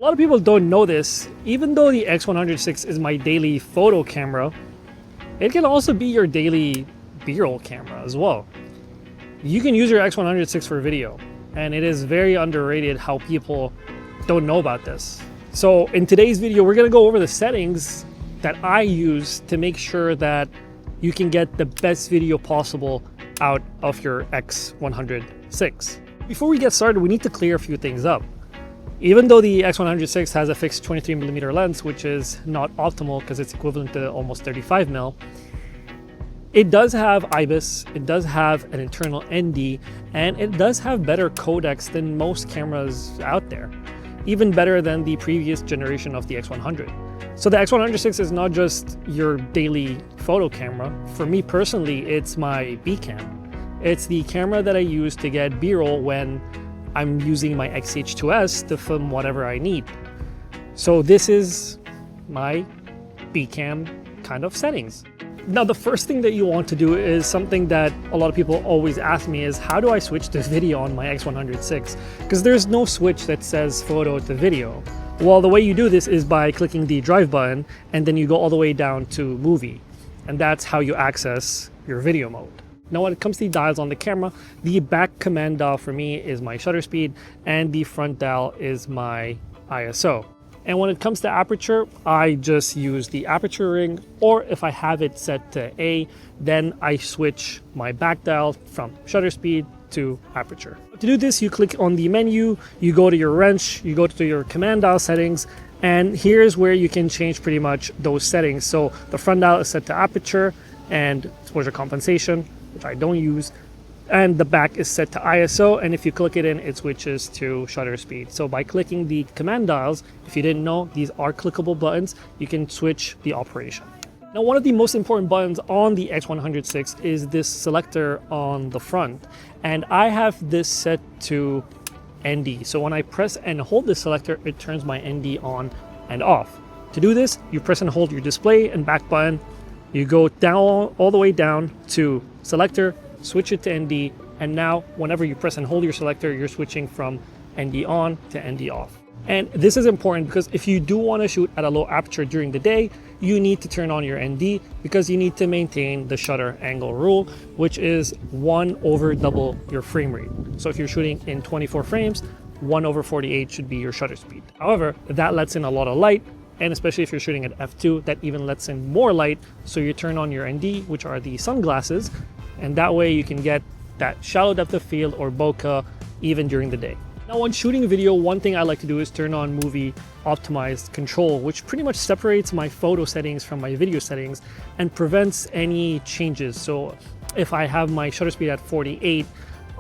A lot of people don't know this. Even though the X100VI is my daily photo camera, it can also be your daily B-roll camera as well. You can use your X100VI for video, and it is very underrated how people don't know about this. So in today's video, we're gonna go over the settings that I use to make sure that you can get the best video possible out of your X100VI. Before we get started, we need to clear a few things up. Even though the X100VI has a fixed 23mm lens, which is not optimal because it's equivalent to almost 35mm, it does have IBIS, it does have an internal ND, and it does have better codecs than most cameras out there, even better than the previous generation of the X100. So the X100VI is not just your daily photo camera. For me personally, it's my B cam. It's the camera that I use to get B-roll when I'm using my XH2S to film whatever I need. So this is my B cam kind of settings. Now, the first thing that you want to do is something that a lot of people always ask me is, how do I switch to video on my X100VI? Because there's no switch that says photo to video. Well, the way you do this is by clicking the drive button, and then you go all the way down to movie. And that's how you access your video mode. Now, when it comes to the dials on the camera, the back command dial for me is my shutter speed, and the front dial is my ISO. And when it comes to aperture, I just use the aperture ring, or if I have it set to A, then I switch my back dial from shutter speed to aperture. To do this, you click on the menu, you go to your wrench, you go to your command dial settings, and here's where you can change pretty much those settings. So the front dial is set to aperture and exposure compensation, which I don't use, and the back is set to ISO, and if you click it in, it switches to shutter speed. So by clicking the command dials, if you didn't know, these are clickable buttons, you can switch the operation. Now, one of the most important buttons on the X100VI is this selector on the front, and I have this set to ND. So when I press and hold this selector, it turns my ND on and off. To do this, you press and hold your display and back button, you go down all the way down to selector, switch it to ND, and now whenever you press and hold your selector, you're switching from ND on to ND off. And this is important because if you do want to shoot at a low aperture during the day, you need to turn on your ND because you need to maintain the shutter angle rule, which is 1/4 double your frame rate. So if you're shooting in 24 frames, 1/48 should be your shutter speed. However, that lets in a lot of light, and especially if you're shooting at f2, that even lets in more light. So you turn on your ND, which are the sunglasses, and that way you can get that shallow depth of field or bokeh even during the day. Now, when shooting video, one thing I like to do is turn on movie optimized control, which pretty much separates my photo settings from my video settings and prevents any changes. So if I have my shutter speed at 48,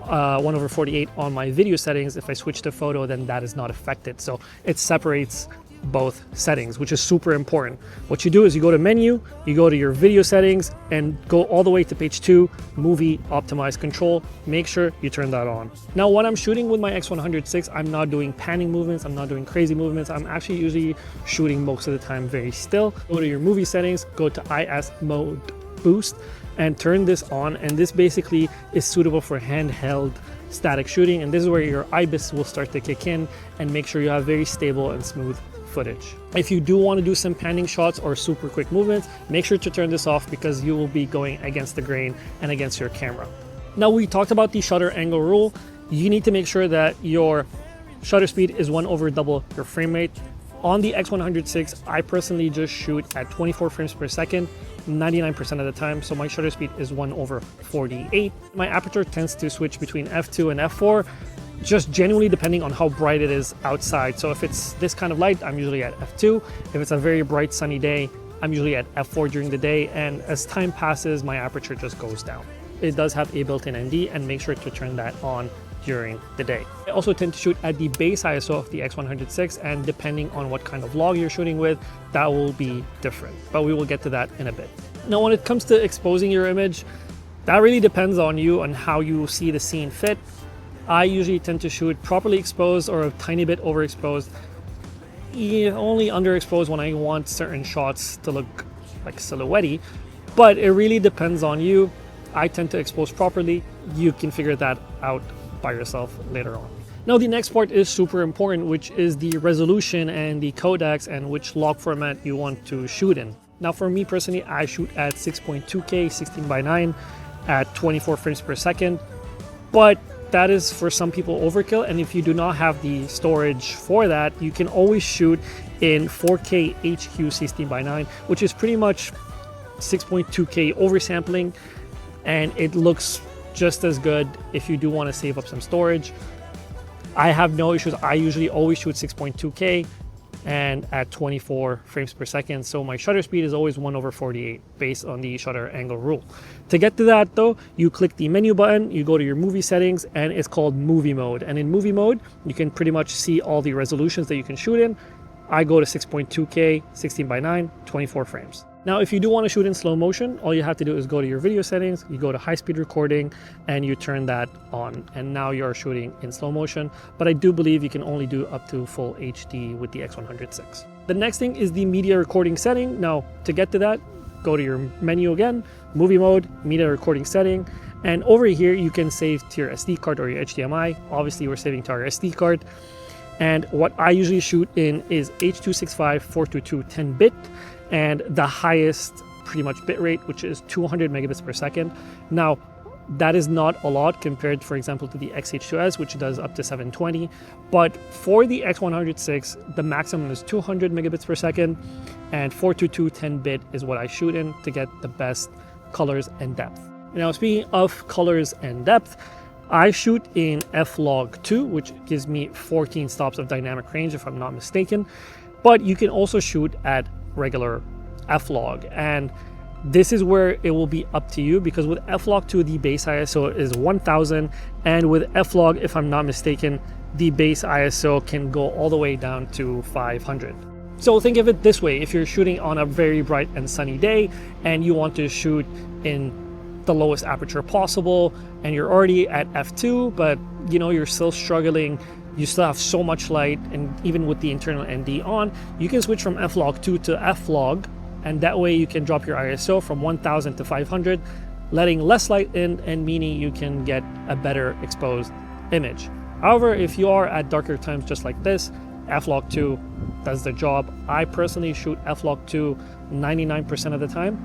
1/48 on my video settings, if I switch to photo, then that is not affected. So it separates both settings, which is super important. What you do is you go to menu, you go to your video settings, and go all the way to page 2, movie optimize control. Make sure you turn that on. Now, when I'm shooting with my X100VI, I'm not doing panning movements, I'm not doing crazy movements. I'm actually usually shooting most of the time very still. Go to your movie settings, go to IS mode boost, and turn this on. And this basically is suitable for handheld static shooting, and this is where your IBIS will start to kick in and make sure you have very stable and smooth footage. If you do want to do some panning shots or super quick movements, make sure to turn this off because you will be going against the grain and against your camera. Now, we talked about the shutter angle rule. You need to make sure that your shutter speed is 1/4 double your frame rate. On the X100VI, I personally just shoot at 24 frames per second 99% of the time, so my shutter speed is 1/48. My aperture tends to switch between f2 and f4, just genuinely depending on how bright it is outside. So if it's this kind of light, I'm usually at f2. If it's a very bright sunny day, I'm usually at f4 during the day, and as time passes, my aperture just goes down. It does have a built-in ND, and make sure to turn that on during the day. I also tend to shoot at the base ISO of the X100VI, and depending on what kind of log you're shooting with, that will be different, but we will get to that in a bit. Now, when it comes to exposing your image, that really depends on you and how you see the scene fit. I usually tend to shoot properly exposed or a tiny bit overexposed, only underexposed when I want certain shots to look like silhouette-y, but it really depends on you. I tend to expose properly. You can figure that out by yourself later on. Now the next part is super important, which is the resolution and the codecs and which log format you want to shoot in. Now for me personally, I shoot at 6.2K 16:9 at 24 frames per second, but that is for some people overkill, and if you do not have the storage for that, you can always shoot in 4K HQ 16:9, which is pretty much 6.2K oversampling, and it looks just as good if you do want to save up some storage. I have no issues. I usually always shoot 6.2K and at 24 frames per second, so my shutter speed is always 1/48 based on the shutter angle rule. To get to that though, you click the menu button, you go to your movie settings, and it's called movie mode, and in movie mode you can pretty much see all the resolutions that you can shoot in. I go to 6.2K 16:9 24 frames. Now if you do want to shoot in slow motion, all you have to do is go to your video settings, you go to high speed recording, and you turn that on, and now you're shooting in slow motion. But I do believe you can only do up to full HD with the X100VI. The next thing is the media recording setting. Now to get to that, go to your menu again, movie mode, media recording setting, and over here you can save to your SD card or your HDMI. Obviously we're saving to our SD card. And what I usually shoot in is H.265 422 10-bit, and the highest pretty much bitrate, which is 200 megabits per second. Now, that is not a lot compared, for example, to the X-H2S, which does up to 720. But for the X100VI, the maximum is 200 megabits per second, and 422 10-bit is what I shoot in to get the best colors and depth. Now, speaking of colors and depth, I shoot in f-log2, which gives me 14 stops of dynamic range if I'm not mistaken, but you can also shoot at regular f-log, and this is where it will be up to you, because with f-log2 the base ISO is 1000, and with f-log, if I'm not mistaken, the base ISO can go all the way down to 500. So think of it this way: if you're shooting on a very bright and sunny day and you want to shoot in the lowest aperture possible, and you're already at f2, but you know you're still struggling, you still have so much light, and even with the internal ND on, you can switch from f-log2 to f-log, and that way you can drop your ISO from 1000 to 500, letting less light in, and meaning you can get a better exposed image. However, if you are at darker times just like this, f-log2 does the job. I personally shoot f-log2 99% of the time,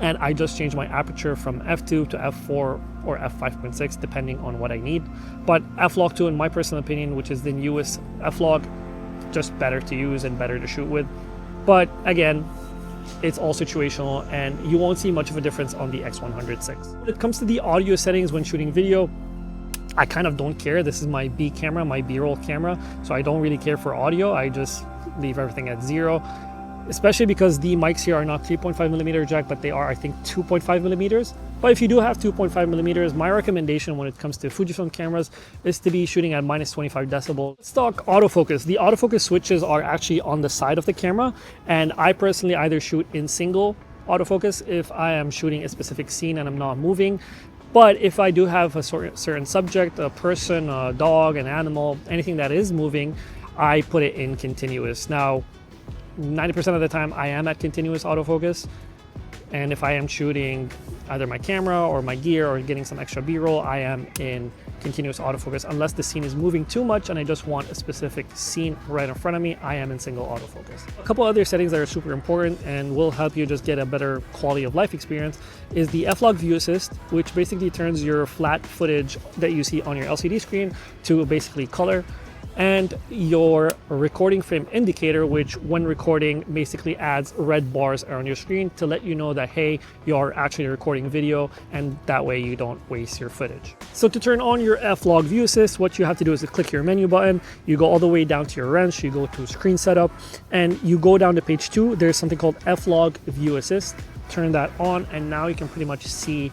and I just change my aperture from f2 to f4 or f5.6 depending on what I need. But f-log2, in my personal opinion, which is the newest f-log, just better to use and better to shoot with. But again, it's all situational, and you won't see much of a difference on the X100VI. When it comes to the audio settings when shooting video, I kind of don't care. This is my B camera, my B-roll camera, so I don't really care for audio. I just leave everything at 0. Especially because the mics here are not 3.5mm jack, but they are, I think, 2.5mm. But if you do have 2.5mm, my recommendation when it comes to Fujifilm cameras is to be shooting at -25 decibels. Let's talk autofocus. The autofocus switches are actually on the side of the camera, and I personally either shoot in single autofocus if I am shooting a specific scene and I'm not moving. But if I do have a certain subject, a person, a dog, an animal, anything that is moving, I put it in continuous. Now, 90% of the time I am at continuous autofocus, and if I am shooting either my camera or my gear or getting some extra B-roll, I am in continuous autofocus. Unless the scene is moving too much and I just want a specific scene right in front of me, I am in single autofocus. A couple other settings that are super important and will help you just get a better quality of life experience is the f-log view assist, which basically turns your flat footage that you see on your LCD screen to basically color, and your recording frame indicator, which when recording basically adds red bars around your screen to let you know that, hey, you're actually recording video, and that way you don't waste your footage. So to turn on your f-log view assist, what you have to do is to click your menu button, you go all the way down to your wrench, you go to screen setup, and you go down to page 2. There's something called f-log view assist. Turn that on, and now you can pretty much see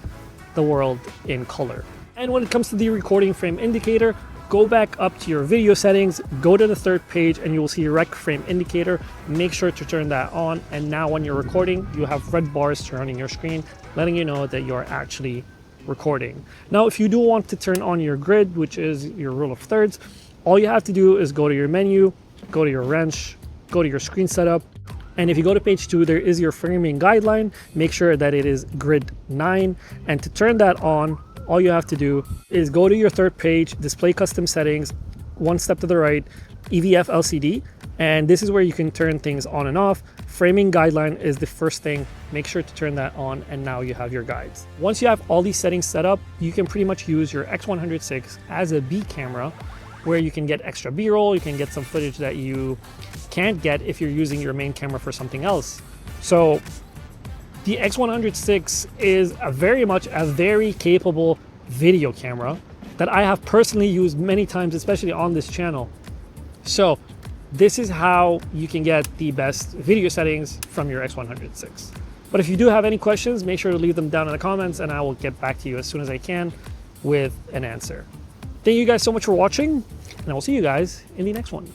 the world in color. And when it comes to the recording frame indicator, go back up to your video settings, go to the 3rd page, and you will see rec frame indicator. Make sure to turn that on, and now when you're recording, you have red bars surrounding your screen, letting you know that you're actually recording. Now, if you do want to turn on your grid, which is your rule of thirds, all you have to do is go to your menu, go to your wrench, go to your screen setup, and if you go to page 2, there is your framing guideline. Make sure that it is grid 9, and to turn that on, all you have to do is go to your third page, display custom settings, one step to the right, EVF LCD, and this is where you can turn things on and off. Framing guideline is the first thing. Make sure to turn that on, and now you have your guides. Once you have all these settings set up, you can pretty much use your X100VI as a B camera, where you can get extra B-roll, you can get some footage that you can't get if you're using your main camera for something else. So the X100VI is a very capable video camera that I have personally used many times, especially on this channel. So this is how you can get the best video settings from your X100VI. But if you do have any questions, make sure to leave them down in the comments and I will get back to you as soon as I can with an answer. Thank you guys so much for watching, and I will see you guys in the next one.